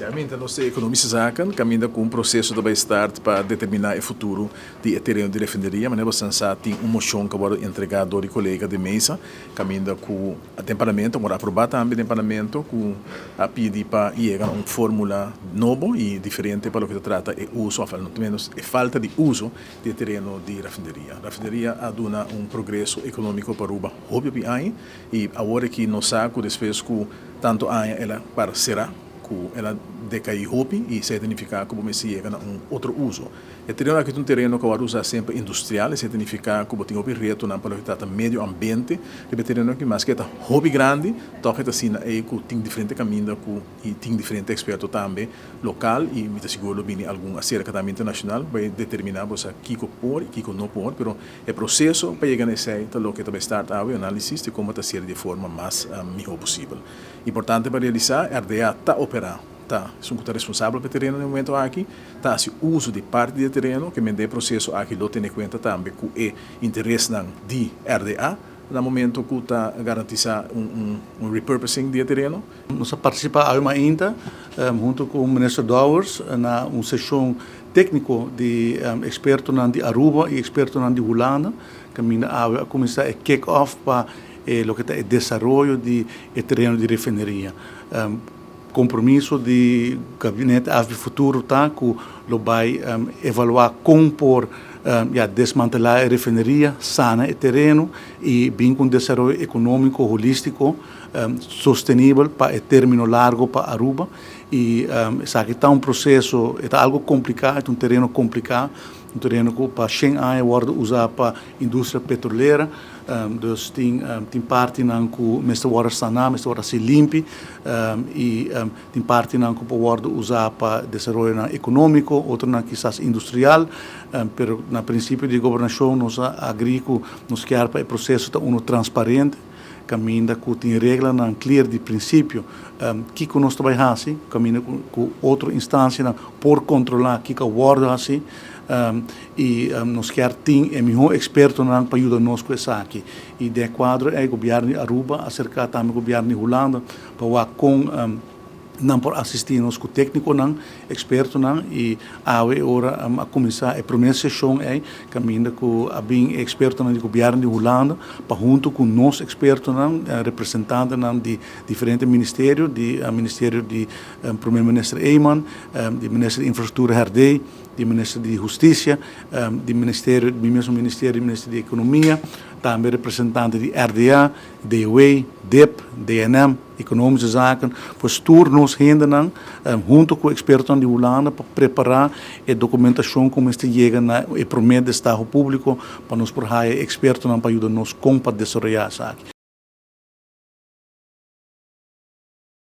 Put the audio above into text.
Caminha nós economistas zaken, caminha com um processo de start para determinar o futuro de terreno de refinaria, mas nós tem uma moção que vai entregado ao colega de mesa, caminha com o temperamento, vamos aprovar também o temperamento, com a pedir para chegar a uma fórmula nova e diferente para o que se trata de uso, pelo menos a falta de uso de terreno de refinaria. A refinaria ha dado um progresso econômico para o hobby e agora que nós saco depois que tanto ela para será ela decai hopi e se significa como se chega a outro uso. E terreno aqui um terreno que vai usar sempre industrial, se significa que tem um reto na para o meio ambiente, e terreno que mais que é hobby grande, toca assim aí que tem diferente caminho e tem diferente experto também local e me seguro bem algum acerca também internacional vai determinar você que por e que não por, pero o processo para chegar nesse aí lo que vai start a análise de como ser de forma mais melhor possível. Importante para realizar, a RDA está operando. São responsável pelo terreno no momento aqui, se uso de parte do terreno, que me dê processo aqui, lo tem em conta também que é interesse de RDA, no momento que está garantizar repurposing do terreno. Nós participamos ainda, junto com o ministro Dowers, na uma sessão técnica de expertos de Aruba e expertos de Holanda, que a começar a kick-off para o que é o desenvolvimento do terreno de refinaria. Compromisso de gabinete AVE futuro que vai evaluar como por desmantelar a refinaria, sanar o terreno e bem com desenvolvimento econômico, holístico, sustentável para o término largo para Aruba. E sabe está um processo, está algo complicado, um terreno complicado, um terreno que para 100 anos pode usar para a indústria petroleira. Dus tem parte que o mestre pode sanar, mestre pode ser limpo e tem parte que pode usar para desenvolvimento econômico, outra quizás industrial, pero na princípio de governação nós agrícola nos quer para o processo está transparente, caminha que tem regra na clear de princípio que nós trabalhamos, caminha com outra instância por controlar que o guarda assim e nós quer ter melhor experto para ajudar-nos com isso aqui. E de quadro é o governo de Aruba, acerca também o governo de Holanda, para com não por assistir-nos com técnico não, experto não e agora a começar a primeira sessão é caminho com a bem experto do governo de Holanda para junto com nós expertos não representante não de diferentes ministérios de ministério de primeiro-ministro Eyman, de ministro de infraestrutura Herdey, de ministro de justiça, de ministério do mesmo ministério de economia, também representante de RDA, DOE, DEP, DNM, economische zaken, voor stoer-nos hinderen, junto com expertos de Holanda, para preparar a documentação como este chega na prometo do Estado Público, para nos por expertos para ajudar-nos com para desenvolver isso aqui.